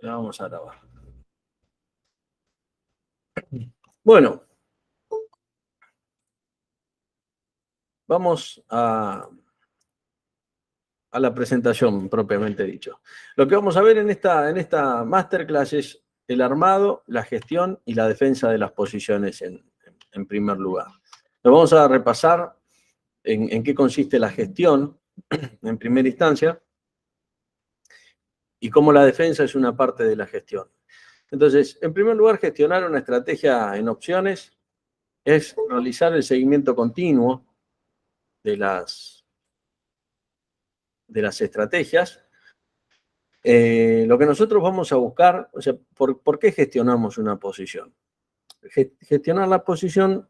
La vamos a grabar. Bueno, vamos a la presentación propiamente dicho. Lo que vamos a ver en esta masterclass es el armado, la gestión y la defensa de las posiciones en primer lugar. Lo vamos a repasar en qué consiste la gestión en primera instancia y cómo la defensa es una parte de la gestión. Entonces, en primer lugar, gestionar una estrategia en opciones es realizar el seguimiento continuo de las estrategias. Lo que nosotros vamos a buscar, o sea, ¿por qué gestionamos una posición? Gestionar la posición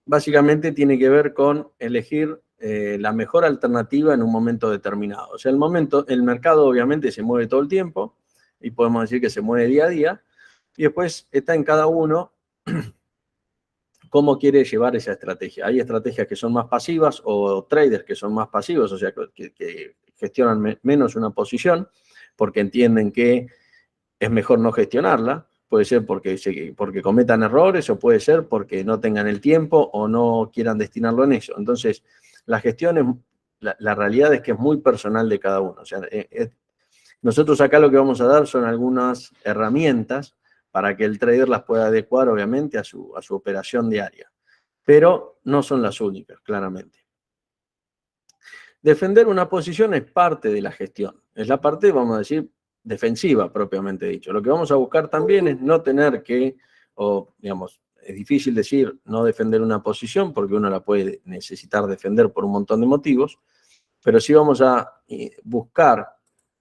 básicamente tiene que ver con elegir la mejor alternativa en un momento determinado. O sea, el mercado obviamente se mueve todo el tiempo y podemos decir que se mueve día a día, y después está en cada uno cómo quiere llevar esa estrategia. Hay estrategias que son más pasivas o traders que son más pasivos, o sea, que gestionan menos una posición porque entienden que es mejor no gestionarla. Puede ser porque cometan errores o puede ser porque no tengan el tiempo o no quieran destinarlo en eso. Entonces, la gestión, la realidad es que es muy personal de cada uno. O sea, nosotros acá lo que vamos a dar son algunas herramientas para que el trader las pueda adecuar, obviamente, a su operación diaria. Pero no son las únicas, claramente. Defender una posición es parte de la gestión. Es la parte, vamos a decir, defensiva, propiamente dicho. Lo que vamos a buscar también es no tener que, o digamos, es difícil decir no defender una posición porque uno la puede necesitar defender por un montón de motivos, pero sí vamos a buscar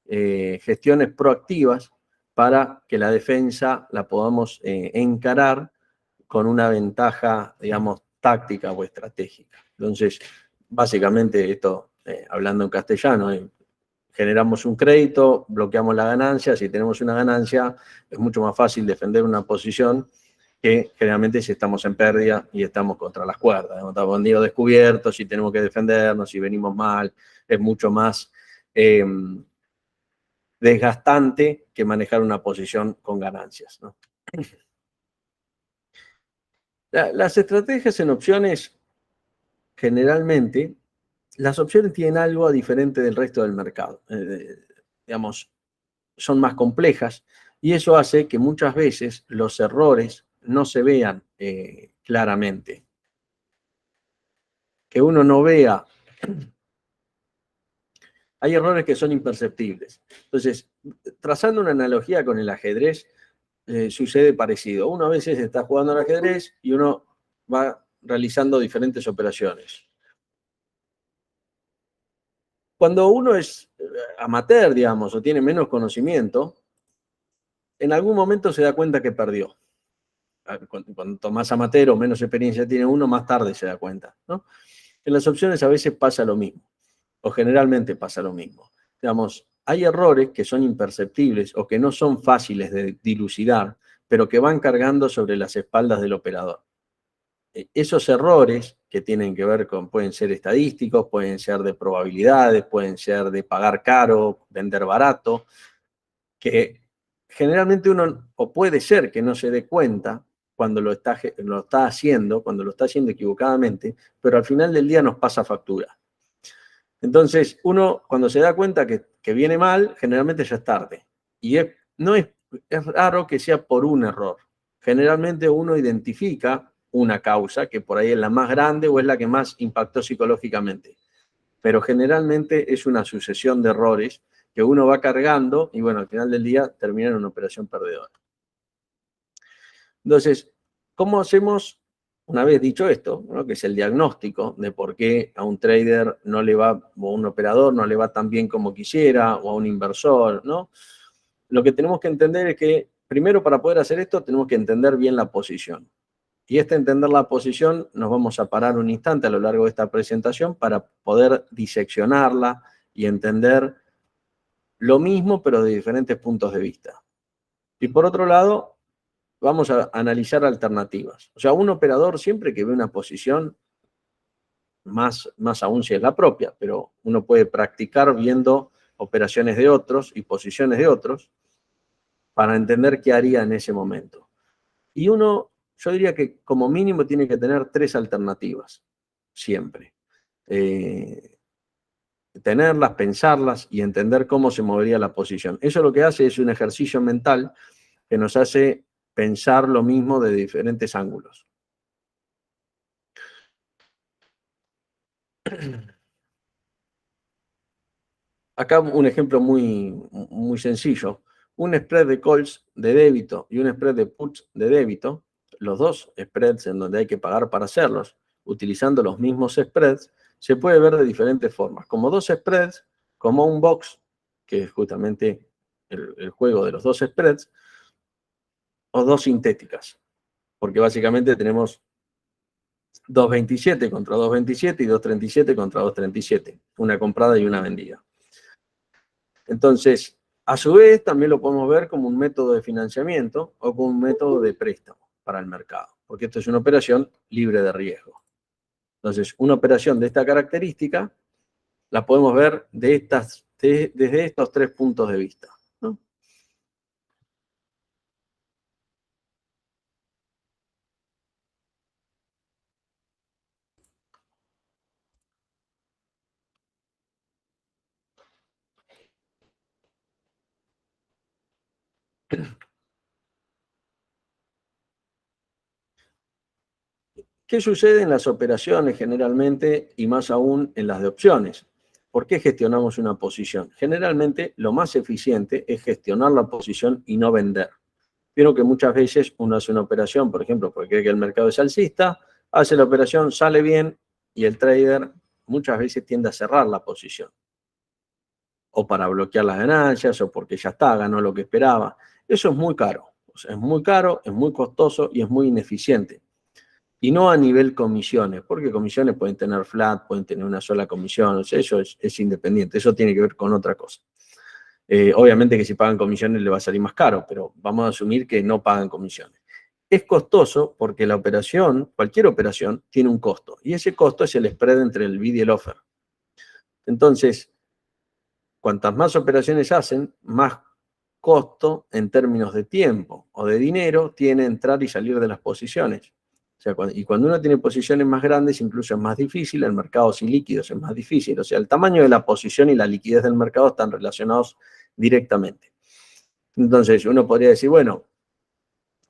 gestiones proactivas para que la defensa la podamos encarar con una ventaja, digamos, táctica o estratégica. Entonces, básicamente esto, hablando en castellano, generamos un crédito, bloqueamos la ganancia. Si tenemos una ganancia, es mucho más fácil defender una posición que generalmente si estamos en pérdida y estamos contra las cuerdas. Estamos vendidos descubiertos, si tenemos que defendernos, si venimos mal, es mucho más desgastante que manejar una posición con ganancias, ¿no? Las estrategias en opciones, generalmente, las opciones tienen algo diferente del resto del mercado. Digamos, son más complejas y eso hace que muchas veces los errores no se vean claramente. Que uno no vea. Hay errores que son imperceptibles. Entonces, trazando una analogía con el ajedrez, sucede parecido. Uno a veces está jugando al ajedrez y uno va realizando diferentes operaciones. Cuando uno es amateur, digamos, o tiene menos conocimiento, en algún momento se da cuenta que perdió. Cuanto más amateur o menos experiencia tiene uno, más tarde se da cuenta, ¿no? En las opciones a veces pasa lo mismo, o generalmente pasa lo mismo. Digamos, hay errores que son imperceptibles o que no son fáciles de dilucidar, pero que van cargando sobre las espaldas del operador. Esos errores que tienen que ver con, pueden ser estadísticos, pueden ser de probabilidades, pueden ser de pagar caro, vender barato, que generalmente uno, o puede ser que no se dé cuenta cuando lo está haciendo, cuando lo está haciendo equivocadamente, pero al final del día nos pasa factura. Entonces, uno cuando se da cuenta que viene mal, generalmente ya es tarde. Y es raro que sea por un error. Generalmente uno identifica una causa que por ahí es la más grande o es la que más impactó psicológicamente. Pero generalmente es una sucesión de errores que uno va cargando y bueno, al final del día termina en una operación perdedora. Entonces, ¿cómo hacemos, una vez dicho esto, ¿no?, que es el diagnóstico de por qué a un trader no le va, o a un operador no le va tan bien como quisiera, o a un inversor, ¿no? Lo que tenemos que entender es que, primero, para poder hacer esto, tenemos que entender bien la posición. Y entender la posición, nos vamos a parar un instante a lo largo de esta presentación para poder diseccionarla y entender lo mismo, pero de diferentes puntos de vista. Y por otro lado, vamos a analizar alternativas. O sea, un operador siempre que ve una posición, más aún si es la propia, pero uno puede practicar viendo operaciones de otros y posiciones de otros, para entender qué haría en ese momento. Y uno, yo diría que como mínimo tiene que tener 3 alternativas, siempre. Tenerlas, pensarlas y entender cómo se movería la posición. Eso lo que hace es un ejercicio mental que nos hace pensar lo mismo de diferentes ángulos. Acá un ejemplo muy sencillo. Un spread de calls de débito y un spread de puts de débito, los dos spreads en donde hay que pagar para hacerlos, utilizando los mismos spreads, se puede ver de diferentes formas. Como dos spreads, como un box, que es justamente el juego de los dos spreads, o dos sintéticas, porque básicamente tenemos 2.27 contra 2.27 y 2.37 contra 2.37, una comprada y una vendida. Entonces, a su vez, también lo podemos ver como un método de financiamiento o como un método de préstamo para el mercado, porque esto es una operación libre de riesgo. Entonces, una operación de esta característica la podemos ver desde estos 3 puntos de vista, ¿no? ¿Qué sucede en las operaciones generalmente y más aún en las de opciones? ¿Por qué gestionamos una posición? Generalmente lo más eficiente es gestionar la posición y no vender. Vieron que muchas veces uno hace una operación, por ejemplo, porque cree que el mercado es alcista, hace la operación, sale bien y el trader muchas veces tiende a cerrar la posición. O para bloquear las ganancias o porque ya está, ganó lo que esperaba. Eso es muy caro. O sea, es muy caro, es muy costoso y es muy ineficiente. Y no a nivel comisiones, porque comisiones pueden tener flat, pueden tener una sola comisión, o sea, eso es independiente, eso tiene que ver con otra cosa. Obviamente que si pagan comisiones le va a salir más caro, pero vamos a asumir que no pagan comisiones. Es costoso porque la operación, cualquier operación, tiene un costo, y ese costo es el spread entre el bid y el offer. Entonces, cuantas más operaciones hacen, más costo en términos de tiempo o de dinero tiene entrar y salir de las posiciones. O sea, y cuando uno tiene posiciones más grandes, incluso es más difícil, el mercado sin líquidos es más difícil. O sea, el tamaño de la posición y la liquidez del mercado están relacionados directamente. Entonces, uno podría decir, bueno,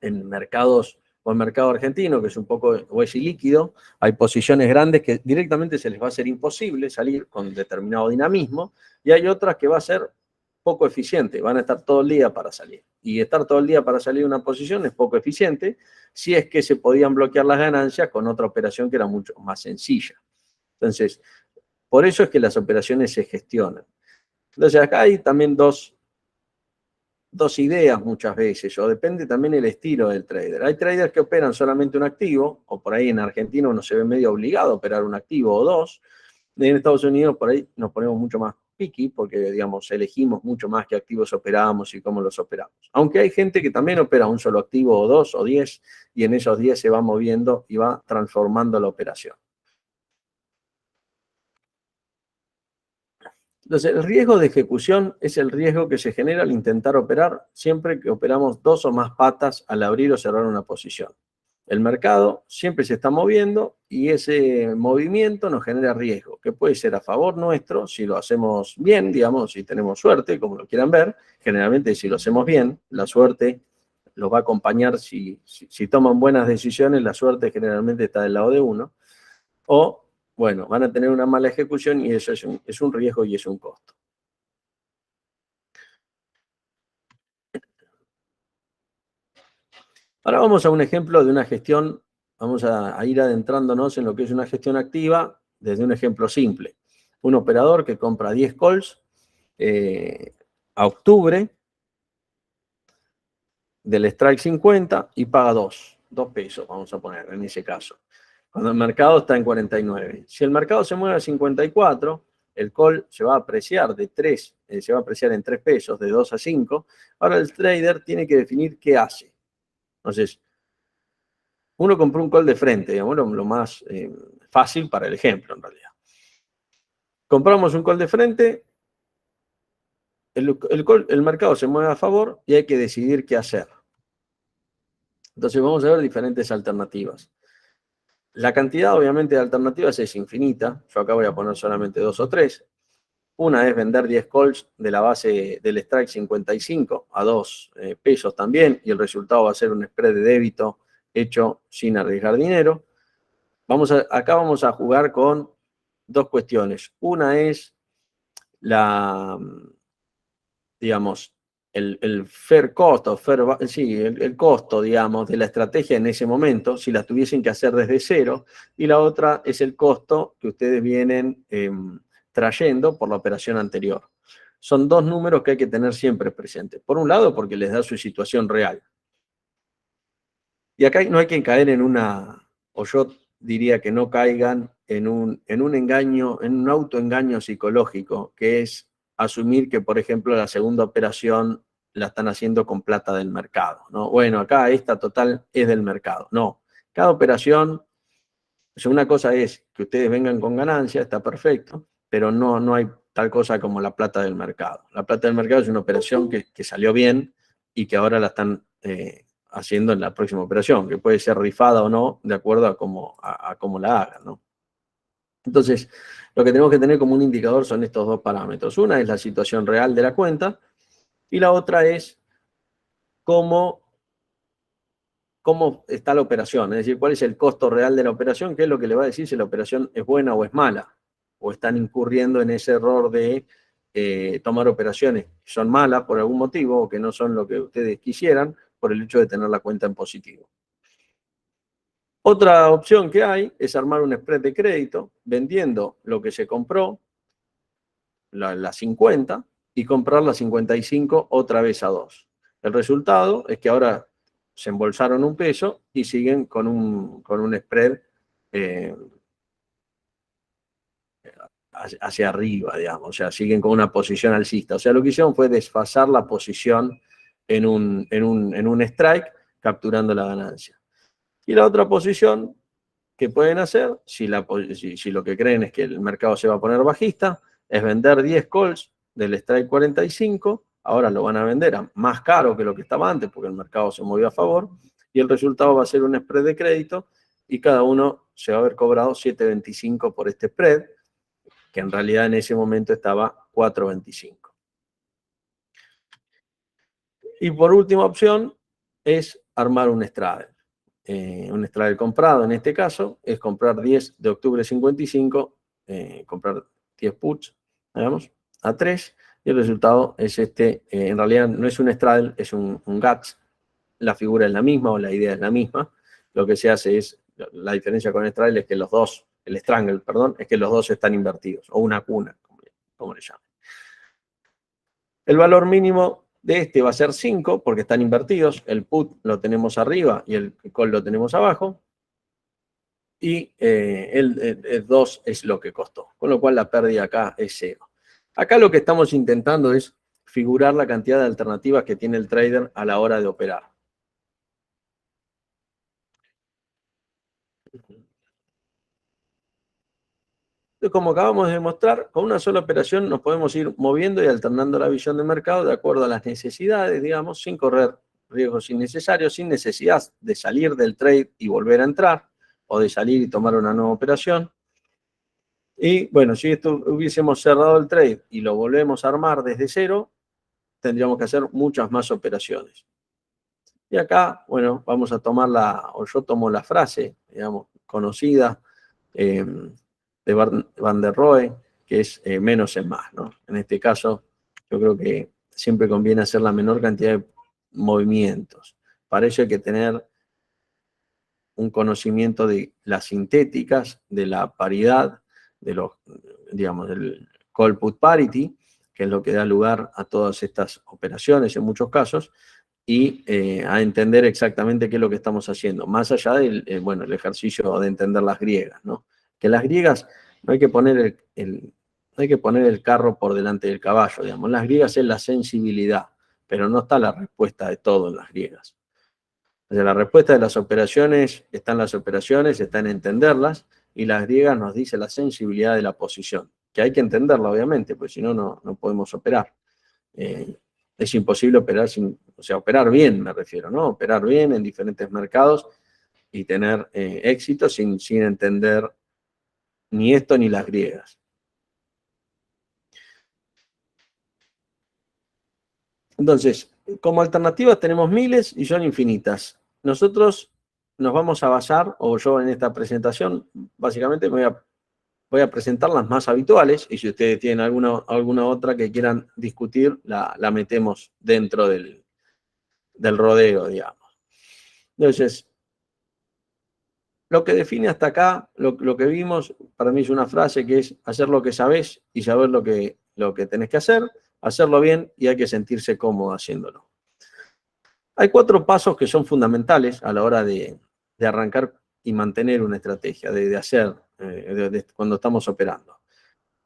en mercados o el mercado argentino, que es un poco o es ilíquido, hay posiciones grandes que directamente se les va a ser imposible salir con determinado dinamismo, y hay otras que va a ser poco eficiente, van a estar todo el día para salir. Y estar todo el día para salir de una posición es poco eficiente, si es que se podían bloquear las ganancias con otra operación que era mucho más sencilla. Entonces, por eso es que las operaciones se gestionan. Entonces, acá hay también dos ideas muchas veces, o depende también el estilo del trader. Hay traders que operan solamente un activo, o por ahí en Argentina uno se ve medio obligado a operar un activo o dos. En Estados Unidos por ahí nos ponemos mucho más picky, porque digamos, elegimos mucho más qué activos operamos y cómo los operamos. Aunque hay gente que también opera un solo activo o dos o 10, y en esos 10 se va moviendo y va transformando la operación. Entonces, el riesgo de ejecución es el riesgo que se genera al intentar operar siempre que operamos 2 o más patas al abrir o cerrar una posición. El mercado siempre se está moviendo y ese movimiento nos genera riesgo, que puede ser a favor nuestro si lo hacemos bien, digamos, si tenemos suerte, como lo quieran ver. Generalmente si lo hacemos bien, la suerte los va a acompañar. Si toman buenas decisiones, la suerte generalmente está del lado de uno. O, bueno, van a tener una mala ejecución y eso es un riesgo y es un costo. Ahora vamos a un ejemplo de una gestión, vamos a ir adentrándonos en lo que es una gestión activa desde un ejemplo simple. Un operador que compra 10 calls a octubre del strike 50 y paga 2 pesos, vamos a poner en ese caso, cuando el mercado está en 49. Si el mercado se mueve a 54, el call se va a apreciar de 3, se va a apreciar en 3 pesos, de 2 a 5. Ahora el trader tiene que definir qué hace. Entonces, uno compró un call de frente, digamos, lo más fácil para el ejemplo, en realidad. Compramos un call de frente el mercado se mueve a favor y hay que decidir qué hacer. Entonces vamos a ver diferentes alternativas. La cantidad, obviamente, de alternativas es infinita. Yo acá voy a poner solamente 2 o 3. Una es vender 10 calls de la base del strike 55 a 2 pesos también, y el resultado va a ser un spread de débito hecho sin arriesgar dinero. Acá vamos a jugar con dos cuestiones. Una es digamos, el fair cost, el costo, digamos, de la estrategia en ese momento, si la tuviesen que hacer desde cero, y la otra es el costo que ustedes vienen trayendo por la operación anterior. Son dos números que hay que tener siempre presentes. Por un lado, porque les da su situación real. Y acá no hay que caer en o yo diría que no caigan en un engaño, en un autoengaño psicológico, que es asumir que, por ejemplo, la segunda operación la están haciendo con plata del mercado, ¿no? Bueno, acá esta total es del mercado. No, cada operación, o sea, una cosa es que ustedes vengan con ganancia, está perfecto, pero no hay tal cosa como la plata del mercado. La plata del mercado es una operación que salió bien y que ahora la están haciendo en la próxima operación, que puede ser rifada o no, de acuerdo a cómo la hagan, ¿no? Entonces, lo que tenemos que tener como un indicador son estos dos parámetros. Una es la situación real de la cuenta y la otra es cómo está la operación, es decir, cuál es el costo real de la operación, qué es lo que le va a decir si la operación es buena o es mala, o están incurriendo en ese error de tomar operaciones que son malas por algún motivo o que no son lo que ustedes quisieran por el hecho de tener la cuenta en positivo. Otra opción que hay es armar un spread de crédito vendiendo lo que se compró, la 50, y comprar la 55 otra vez a 2. El resultado es que ahora se embolsaron un peso y siguen con un spread hacia arriba, digamos. O sea, siguen con una posición alcista. O sea, lo que hicieron fue desfasar la posición en un strike, capturando la ganancia. Y la otra posición que pueden hacer, si lo que creen es que el mercado se va a poner bajista, es vender 10 calls del strike 45, ahora lo van a vender a más caro que lo que estaba antes porque el mercado se movió a favor, y el resultado va a ser un spread de crédito y cada uno se va a haber cobrado 7.25 por este spread, que en realidad en ese momento estaba 4.25. Y por última opción es armar un straddle. Un straddle comprado en este caso es comprar 10 de octubre 55, comprar 10 puts, digamos, a 3, y el resultado es este. En realidad no es un straddle, es un GATS. La figura es la misma o la idea es la misma. Lo que se hace es, la diferencia con el straddle es que los dos, el strangle, perdón, es que los dos están invertidos, o una cuna, como le llaman. El valor mínimo de este va a ser 5 porque están invertidos. El put lo tenemos arriba y el call lo tenemos abajo. Y el 2 es lo que costó. Con lo cual la pérdida acá es 0. Acá lo que estamos intentando es figurar la cantidad de alternativas que tiene el trader a la hora de operar. Entonces, como acabamos de demostrar, con una sola operación nos podemos ir moviendo y alternando la visión del mercado de acuerdo a las necesidades, digamos, sin correr riesgos innecesarios, sin necesidad de salir del trade y volver a entrar, o de salir y tomar una nueva operación. Y bueno, si esto hubiésemos cerrado el trade y lo volvemos a armar desde cero, tendríamos que hacer muchas más operaciones. Y acá, bueno, vamos a tomar o yo tomo la frase, digamos, conocida, de Van der Rohe, que es menos es más, ¿no? En este caso, yo creo que siempre conviene hacer la menor cantidad de movimientos. Para ello hay que tener un conocimiento de las sintéticas, de la paridad, digamos, del call put parity, que es lo que da lugar a todas estas operaciones en muchos casos, y a entender exactamente qué es lo que estamos haciendo, más allá del el ejercicio de entender las griegas, ¿no? Que las griegas no hay que poner no hay que poner el carro por delante del caballo, digamos. Las griegas es la sensibilidad, pero no está la respuesta de todo en las griegas. O sea, la respuesta de las operaciones está en entenderlas, y las griegas nos dice la sensibilidad de la posición, que hay que entenderla, obviamente, porque si no, no podemos operar. es imposible operar o sea, operar bien me refiero, ¿no? Operar bien en diferentes mercados y tener éxito sin entender ni esto ni las griegas. Entonces, como alternativas tenemos miles y son infinitas. Nosotros nos vamos a basar, o yo en esta presentación, básicamente voy a presentar las más habituales, y si ustedes tienen alguna otra que quieran discutir, la metemos dentro del rodeo, digamos. Entonces, lo que define hasta acá, lo que vimos, para mí es una frase que es hacer lo que sabés y saber lo que tenés que hacer, hacerlo bien y hay que sentirse cómodo haciéndolo. Hay 4 pasos que son fundamentales a la hora de arrancar y mantener una estrategia, de hacer cuando estamos operando.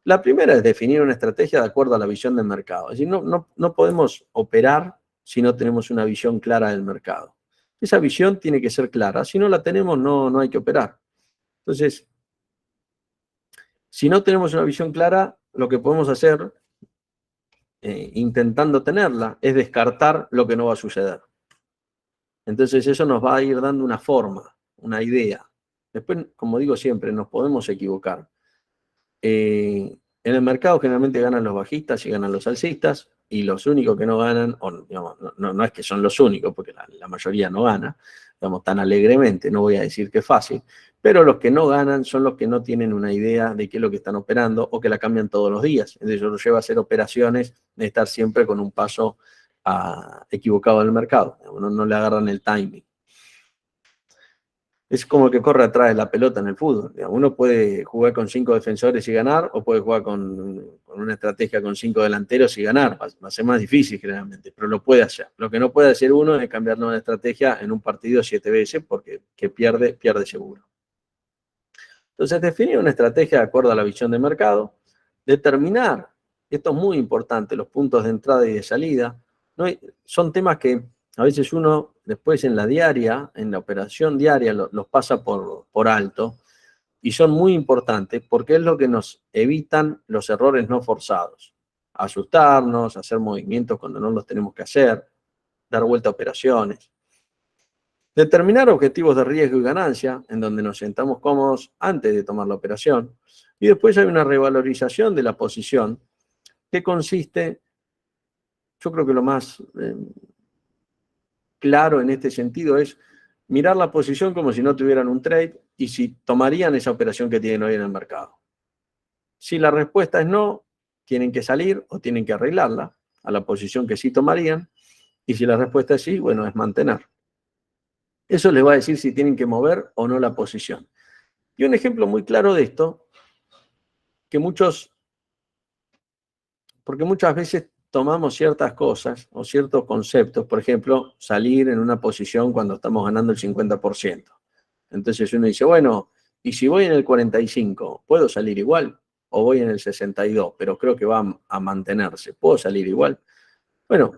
La primera es definir una estrategia de acuerdo a la visión del mercado. Es decir, no podemos operar si no tenemos una visión clara del mercado. Esa visión tiene que ser clara. Si no la tenemos, no hay que operar. Entonces, si no tenemos una visión clara, lo que podemos hacer, intentando tenerla, es descartar lo que no va a suceder. Entonces eso nos va a ir dando una forma, una idea. Después, como digo siempre, nos podemos equivocar. En el mercado generalmente ganan los bajistas y ganan los alcistas, y los únicos que no ganan, o digamos, no es que son los únicos, porque la mayoría no gana, digamos, tan alegremente, no voy a decir que es fácil, pero los que no ganan son los que no tienen una idea de qué es lo que están operando o que la cambian todos los días. Entonces eso los lleva a hacer operaciones de estar siempre con un paso equivocado del mercado, no le agarran el timing. Es como el que corre atrás de la pelota en el fútbol. Uno puede jugar con 5 defensores y ganar, o puede jugar con una estrategia con 5 delanteros y ganar. Va a ser más difícil generalmente, pero lo puede hacer. Lo que no puede hacer uno es cambiar una estrategia en un partido 7 veces, porque que pierde seguro. Entonces, definir una estrategia de acuerdo a la visión de mercado, determinar, esto es muy importante, los puntos de entrada y de salida. Son temas que a veces uno después en la diaria, en la operación diaria, los pasa por alto, y son muy importantes porque es lo que nos evitan los errores no forzados. Asustarnos, hacer movimientos cuando no los tenemos que hacer, dar vuelta a operaciones. Determinar objetivos de riesgo y ganancia, en donde nos sentamos cómodos antes de tomar la operación. Y después hay una revalorización de la posición que consiste, yo creo que lo más claro en este sentido es mirar la posición como si no tuvieran un trade y si tomarían esa operación que tienen hoy en el mercado. Si la respuesta es no, tienen que salir o tienen que arreglarla a la posición que sí tomarían, y si la respuesta es sí, bueno, es mantener. Eso les va a decir si tienen que mover o no la posición. Y un ejemplo muy claro de esto, porque muchas veces tomamos ciertas cosas o ciertos conceptos, por ejemplo, salir en una posición cuando estamos ganando el 50%. Entonces uno dice, bueno, ¿y si voy en el 45, puedo salir igual? ¿O voy en el 62, pero creo que va a mantenerse? ¿Puedo salir igual? Bueno,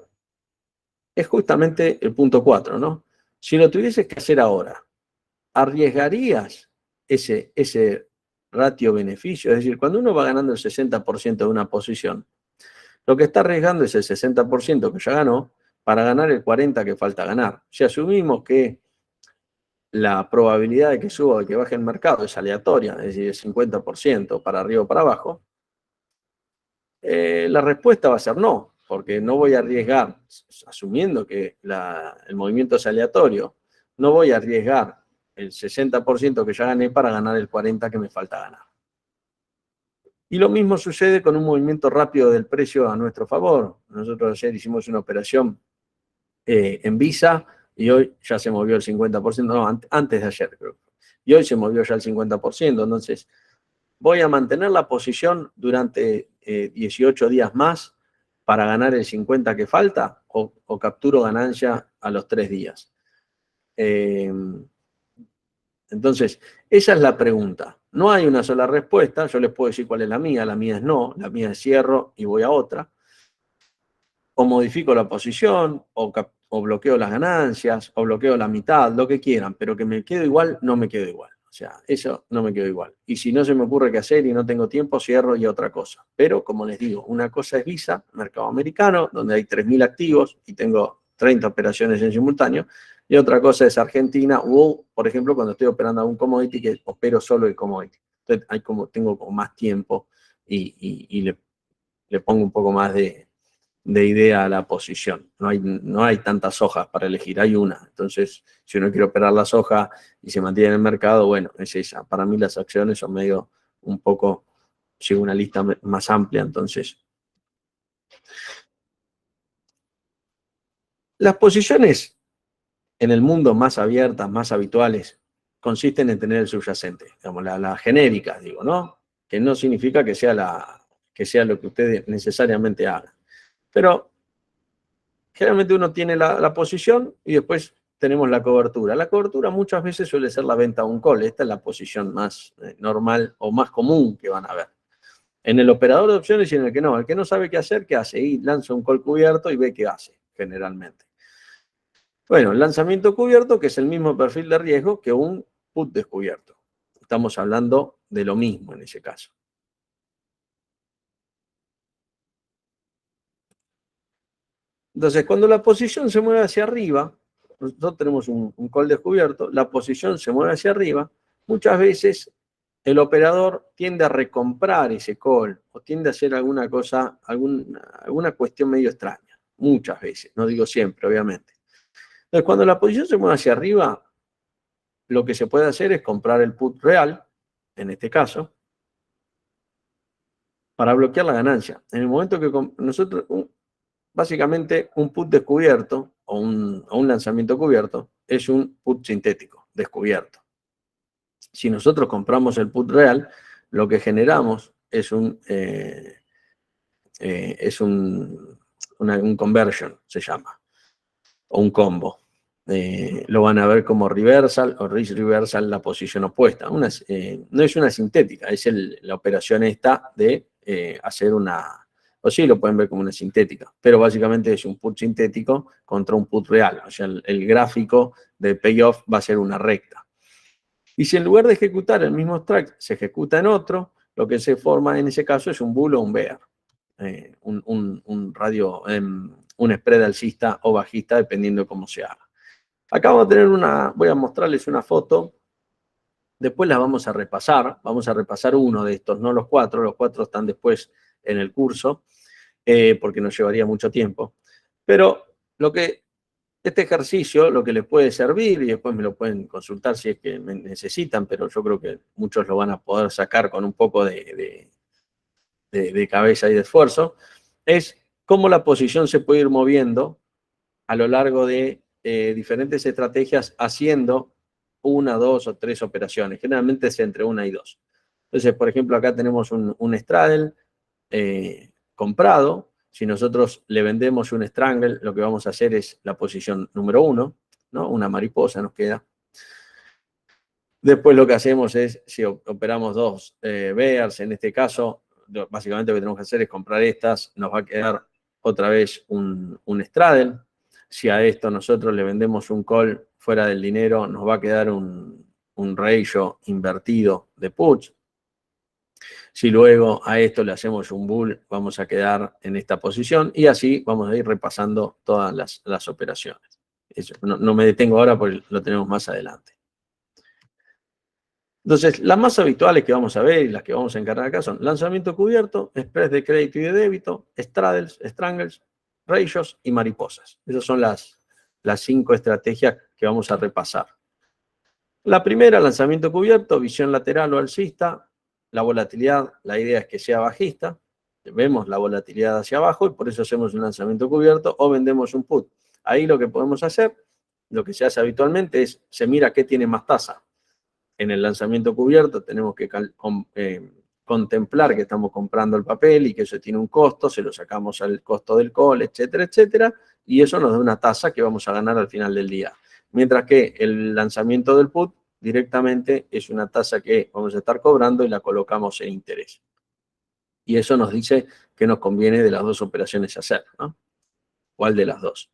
es justamente el punto 4, ¿no? Si lo tuvieses que hacer ahora, ¿arriesgarías ese ratio-beneficio? Es decir, cuando uno va ganando el 60% de una posición, lo que está arriesgando es el 60% que ya ganó para ganar el 40% que falta ganar. Si asumimos que la probabilidad de que suba o de que baje el mercado es aleatoria, es decir, el 50% para arriba o para abajo, la respuesta va a ser no, porque no voy a arriesgar, asumiendo que el movimiento es aleatorio, no voy a arriesgar el 60% que ya gané para ganar el 40% que me falta ganar. Y lo mismo sucede con un movimiento rápido del precio a nuestro favor. Nosotros ayer hicimos una operación en Visa y hoy ya se movió el 50%, no, antes de ayer creo. Y hoy se movió ya el 50%, entonces voy a mantener la posición durante 18 días más para ganar el 50% que falta, o capturo ganancia a los 3 días. Entonces, esa es la pregunta. No hay una sola respuesta, yo les puedo decir cuál es la mía es no, la mía es cierro y voy a otra. O modifico la posición, o bloqueo las ganancias, o bloqueo la mitad, lo que quieran, pero que me quedo igual, no me quedo igual. O sea, eso no me quedo igual. Y si no se me ocurre qué hacer y no tengo tiempo, cierro y otra cosa. Pero, como les digo, una cosa es Visa, mercado americano, donde hay 3.000 activos y tengo 30 operaciones en simultáneo. Y otra cosa es Argentina o, por ejemplo, cuando estoy operando algún commodity que opero solo el commodity. Entonces, tengo como más tiempo y le pongo un poco más de idea a la posición. No hay tantas hojas para elegir, hay una. Entonces, si uno quiere operar las hojas y se mantiene en el mercado, bueno, es esa. Para mí las acciones son medio un poco, sigo una lista más amplia, entonces. Las posiciones en el mundo más abiertas, más habituales, consisten en tener el subyacente, digamos, la genérica, digo, ¿no? Que no significa que sea lo que ustedes necesariamente hagan. Pero generalmente uno tiene la posición y después tenemos la cobertura. La cobertura muchas veces suele ser la venta a un call. Esta es la posición más normal o más común que van a ver. En el operador de opciones y en el que no. El que no sabe qué hacer, ¿qué hace? Y lanza un call cubierto y ve qué hace, generalmente. Bueno, el lanzamiento cubierto, que es el mismo perfil de riesgo que un put descubierto. Estamos hablando de lo mismo en ese caso. Entonces, cuando la posición se mueve hacia arriba, nosotros tenemos un call descubierto, la posición se mueve hacia arriba, muchas veces el operador tiende a recomprar ese call o tiende a hacer alguna cosa, alguna cuestión medio extraña, muchas veces, no digo siempre, obviamente. Entonces, cuando la posición se mueve hacia arriba, lo que se puede hacer es comprar el put real, en este caso, para bloquear la ganancia. En el momento que nosotros, básicamente, un put descubierto o un lanzamiento cubierto es un put sintético, descubierto. Si nosotros compramos el put real, lo que generamos es un conversion, se llama, o un combo. Lo van a ver como reversal o risk reversal, la posición opuesta. No es una sintética, es la operación esta de hacer una, o sí lo pueden ver como una sintética, pero básicamente es un put sintético contra un put real. O sea, el gráfico de payoff va a ser una recta. Y si en lugar de ejecutar el mismo strike se ejecuta en otro, lo que se forma en ese caso es un bull o un bear. Un spread alcista o bajista, dependiendo de cómo se haga. Acá voy a mostrarles una foto, después las vamos a repasar uno de estos, no los cuatro están después en el curso, porque nos llevaría mucho tiempo. Pero este ejercicio, lo que les puede servir, y después me lo pueden consultar si es que me necesitan, pero yo creo que muchos lo van a poder sacar con un poco de cabeza y de esfuerzo, es cómo la posición se puede ir moviendo a lo largo de diferentes estrategias haciendo una, dos o tres operaciones. Generalmente es entre una y dos. Entonces, por ejemplo, acá tenemos un straddle comprado. Si nosotros le vendemos un strangle, lo que vamos a hacer es la posición número 1, ¿no? Una mariposa nos queda. Después lo que hacemos es, si operamos dos bears, en este caso, básicamente lo que tenemos que hacer es comprar estas, nos va a quedar otra vez un straddle. Si a esto nosotros le vendemos un call fuera del dinero, nos va a quedar un ratio invertido de puts. Si luego a esto le hacemos un bull, vamos a quedar en esta posición y así vamos a ir repasando todas las operaciones. Eso, no me detengo ahora porque lo tenemos más adelante. Entonces, las más habituales que vamos a ver y las que vamos a encargar acá son lanzamiento cubierto, spreads de crédito y de débito, straddles, strangles, ratios y mariposas. Esas son las 5 estrategias que vamos a repasar. La primera, lanzamiento cubierto, visión lateral o alcista. La volatilidad, la idea es que sea bajista. Vemos la volatilidad hacia abajo y por eso hacemos un lanzamiento cubierto o vendemos un put. Ahí lo que podemos hacer, lo que se hace habitualmente es, se mira qué tiene más tasa. En el lanzamiento cubierto tenemos que contemplar que estamos comprando el papel y que eso tiene un costo, se lo sacamos al costo del call, etcétera, etcétera, y eso nos da una tasa que vamos a ganar al final del día. Mientras que el lanzamiento del put directamente es una tasa que vamos a estar cobrando y la colocamos en interés. Y eso nos dice que nos conviene de las dos operaciones hacer, ¿no? ¿Cuál de las dos?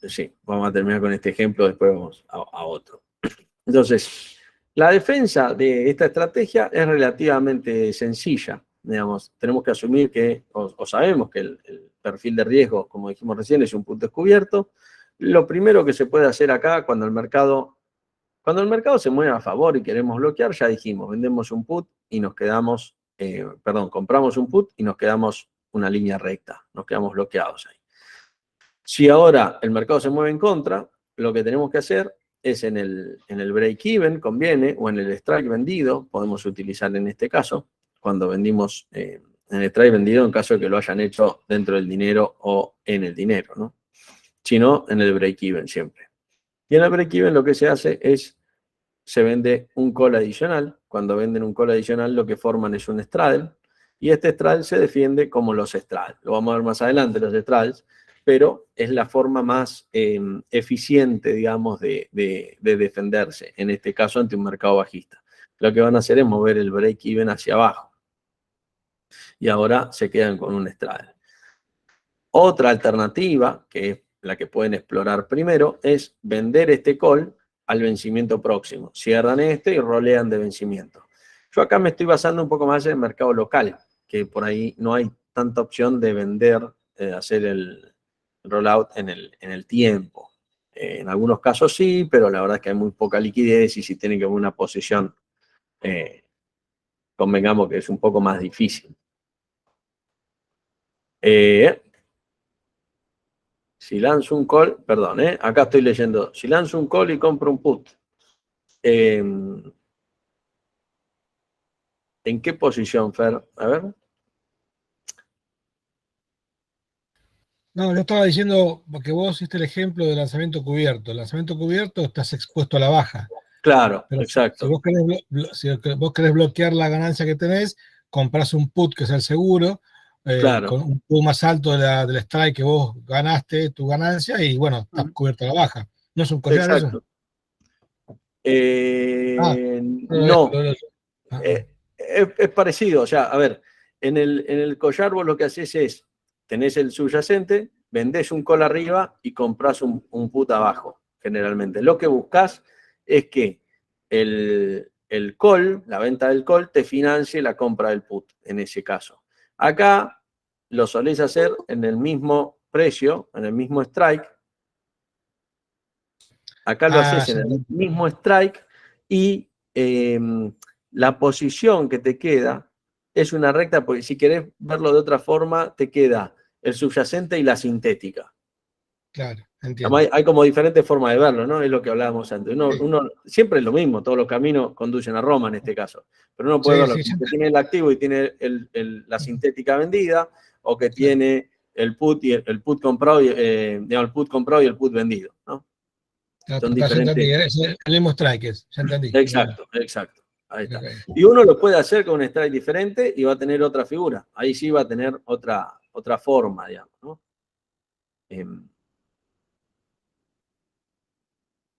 sí, vamos a terminar con este ejemplo, después vamos a otro. Entonces, la defensa de esta estrategia es relativamente sencilla. Digamos, tenemos que asumir que, o sabemos que el perfil de riesgo, como dijimos recién, es un punto descubierto. Lo primero que se puede hacer acá cuando el mercado se mueve a favor y queremos bloquear, ya dijimos, vendemos un put y nos quedamos, compramos un put y nos quedamos una línea recta, nos quedamos bloqueados ahí. Si ahora el mercado se mueve en contra, lo que tenemos que hacer es en el break-even, conviene, o en el strike vendido, podemos utilizar en este caso, cuando vendimos en el strike vendido, en caso de que lo hayan hecho dentro del dinero o en el dinero, ¿no? Si no, en el break-even siempre. Y en el break-even lo que se hace es, se vende un call adicional. Cuando venden un call adicional, lo que forman es un straddle, y este straddle se defiende como los straddles. Lo vamos a ver más adelante, los straddles, pero es la forma más eficiente, digamos, de defenderse, en este caso ante un mercado bajista. Lo que van a hacer es mover el break-even hacia abajo. Y ahora se quedan con un straddle. Otra alternativa, que es la que pueden explorar primero, es vender este call al vencimiento próximo. Cierran este y rolean de vencimiento. Yo acá me estoy basando un poco más en el mercado local, que por ahí no hay tanta opción de vender, hacer el rollout en el tiempo. En algunos casos sí, pero la verdad es que hay muy poca liquidez y si tienen que ver una posición, convengamos que es un poco más difícil. Si lanzo un call, perdón, acá estoy leyendo, si lanzo un call y compro un put, ¿en qué posición, Fer? A ver. No, yo estaba diciendo, porque vos hiciste el ejemplo del lanzamiento cubierto. El lanzamiento cubierto estás expuesto a la baja. Claro, Pero si exacto. vos querés bloquear la ganancia que tenés, comprás un put, que es el seguro, Claro, con un put más alto del strike que vos ganaste tu ganancia y bueno, estás cubierto a la baja. ¿No es un collar eso? exacto. Ah, No, ah. es parecido. O sea, a ver, en el collar vos lo que haces es, tenés el subyacente, vendés un call arriba y comprás un put abajo, generalmente. Lo que buscas es que el call, la venta del call, te financie la compra del put, en ese caso. Acá lo solés hacer en el mismo precio, en el mismo strike. Acá lo Ah, haces en el mismo strike y la posición que te queda es una recta, porque si querés verlo de otra forma, te queda el subyacente y la sintética. claro, entiendo. Hay como diferentes formas de verlo, ¿no? Es lo que hablábamos antes. Uno siempre es lo mismo, todos los caminos conducen a Roma en este caso. Pero uno puede Sí, verlo sí, como que tiene el activo y tiene la sintética vendida, o que claro. tiene el put y el put comprado, digamos, el put comprado y el put vendido, ¿no? Claro, Son ya entendí, diferentes. es el mismo strike, ya entendí. Exacto, exacto. Ahí está. Ok. Y uno lo puede hacer con un strike diferente y va a tener otra figura. Ahí sí va a tener otra forma, digamos, ¿no?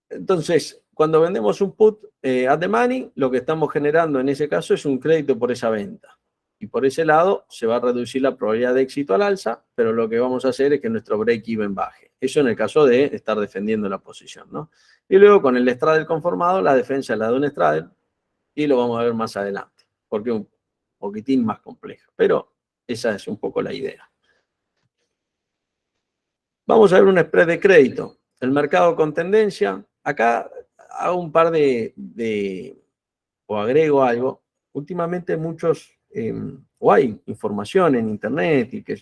Entonces, cuando vendemos un put at the money, lo que estamos generando en ese caso es un crédito por esa venta. Y por ese lado se va a reducir la probabilidad de éxito al alza, pero lo que vamos a hacer es que nuestro break-even baje. Eso en el caso de estar defendiendo la posición, ¿no? Y luego con el straddle conformado, la defensa es la de un straddle, y lo vamos a ver más adelante, porque es un poquitín más compleja. Pero esa es un poco la idea. Vamos a ver un spread de crédito. El mercado con tendencia. Acá hago un par o agrego algo. Últimamente o hay información en internet y que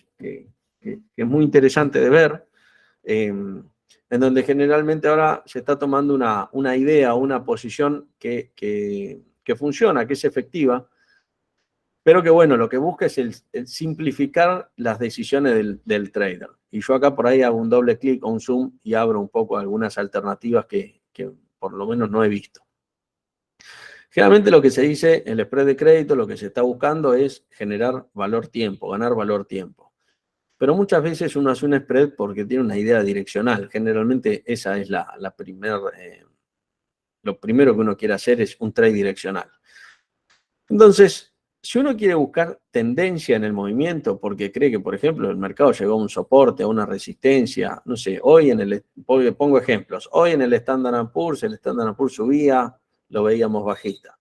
es muy interesante de ver, en donde generalmente ahora se está tomando una idea o una posición que funciona, que es efectiva, pero que bueno, lo que busca es el simplificar las decisiones del trader. Y yo acá por ahí hago un doble clic o un zoom y abro un poco algunas alternativas que por lo menos no he visto. Generalmente lo que se dice en el spread de crédito, lo que se está buscando es generar valor tiempo, ganar valor tiempo. Pero muchas veces uno hace un spread porque tiene una idea direccional. Generalmente esa es lo primero que uno quiere hacer es un trade direccional. Entonces, Si uno quiere buscar tendencia en el movimiento porque cree que, por ejemplo, el mercado llegó a un soporte, a una resistencia, no sé, hoy pongo ejemplos, hoy en el Standard & Poor's, el Standard & Poor's subía, lo veíamos bajista.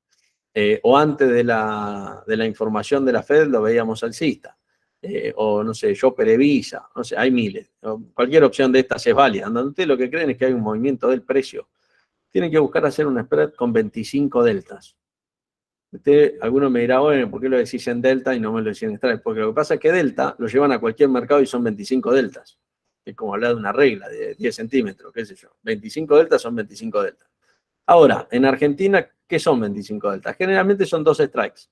O antes de la información de la Fed lo veíamos alcista. O no sé, yo Visa, no sé, hay miles. Cualquier opción de estas es válida. Donde ustedes lo que creen es que hay un movimiento del precio. Tienen que buscar hacer un spread con 25 deltas. Alguno me dirá, bueno, ¿por qué lo decís en delta y no me lo decís en strike? Porque lo que pasa es que delta lo llevan a cualquier mercado y son 25 deltas. Es como hablar de una regla de 10 centímetros, qué sé yo. 25 deltas son 25 deltas. Ahora, en Argentina, ¿qué son 25 deltas? Generalmente son 2 strikes.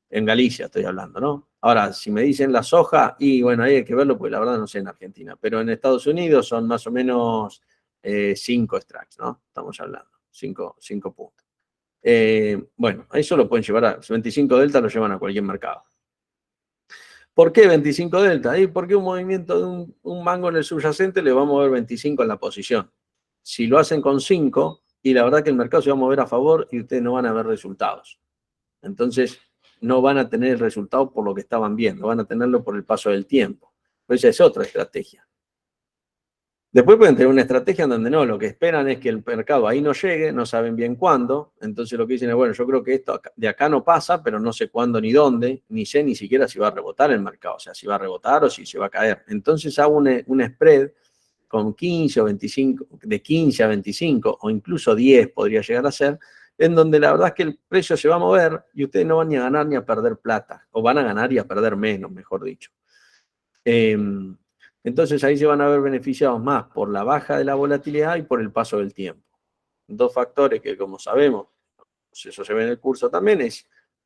En Galicia estoy hablando, ¿no? Ahora, si me dicen la soja, y bueno, ahí hay que verlo, porque la verdad no sé en Argentina, pero en Estados Unidos son más o menos 5 strikes, ¿no? Estamos hablando, 5 puntos. Bueno, eso lo pueden llevar a 25 delta, lo llevan a cualquier mercado. ¿Por qué 25 delta? Porque un movimiento de un mango en el subyacente le va a mover 25 en la posición. Si lo hacen con 5, y la verdad que el mercado se va a mover a favor y ustedes no van a ver resultados. Entonces, no van a tener el resultado por lo que estaban viendo, van a tenerlo por el paso del tiempo. Pero esa es otra estrategia. Después pueden tener una estrategia en donde no, lo que esperan es que el mercado ahí no llegue, no saben bien cuándo, entonces lo que dicen es, bueno, yo creo que esto de acá no pasa, pero no sé cuándo ni dónde, ni sé ni siquiera si va a rebotar el mercado, o sea, si va a rebotar o si se va a caer. Entonces hago un spread con 15 o 25, de 15 a 25 o incluso 10 podría llegar a ser, en donde la verdad es que el precio se va a mover y ustedes no van ni a ganar ni a perder plata, o van a ganar y a perder menos, mejor dicho. Entonces ahí se van a ver beneficiados más por la baja de la volatilidad y por el paso del tiempo. Dos factores que, como sabemos, eso se ve en el curso también,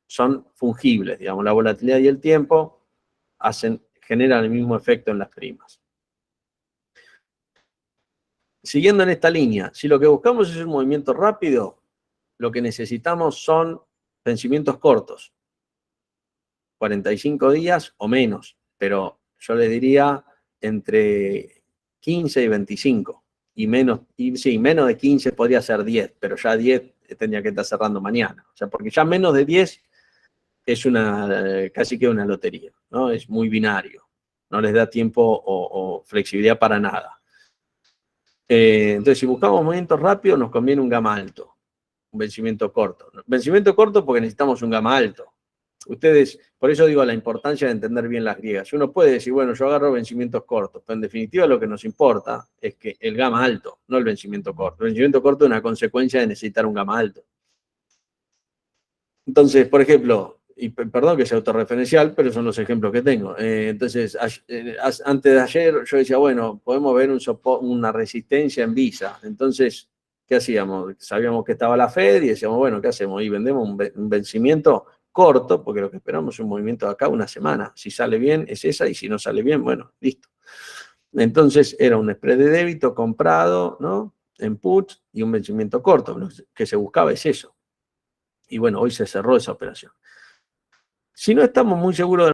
son fungibles, digamos, la volatilidad y el tiempo generan el mismo efecto en las primas. Siguiendo en esta línea, si lo que buscamos es un movimiento rápido, lo que necesitamos son vencimientos cortos, 45 días o menos, pero yo les diría entre 15 y 25, y menos de 15 podría ser 10, pero ya 10 tendría que estar cerrando mañana, o sea, porque ya menos de 10 es casi que una lotería, ¿no? Es muy binario, no les da tiempo o flexibilidad para nada. Entonces, si buscamos movimientos rápidos, nos conviene un gamma alto, un vencimiento corto. Vencimiento corto porque necesitamos un gamma alto. Ustedes, por eso digo la importancia de entender bien las griegas. Uno puede decir, bueno, yo agarro vencimientos cortos, pero en definitiva lo que nos importa es que el gamma alto, no el vencimiento corto. El vencimiento corto es una consecuencia de necesitar un gamma alto. Entonces, por ejemplo, y perdón que sea autorreferencial, pero son los ejemplos que tengo. Entonces, antes de ayer yo decía, bueno, podemos ver una resistencia en Visa. Entonces, ¿qué hacíamos? Sabíamos que estaba la Fed y decíamos, bueno, ¿qué hacemos? Y vendemos un vencimiento corto, porque lo que esperamos es un movimiento de acá una semana. Si sale bien, es esa, y si no sale bien, bueno, listo. Entonces, era un spread de débito comprado, ¿no? En put y un vencimiento corto. Lo que se buscaba es eso. Y bueno, hoy se cerró esa operación. Si no estamos muy seguros de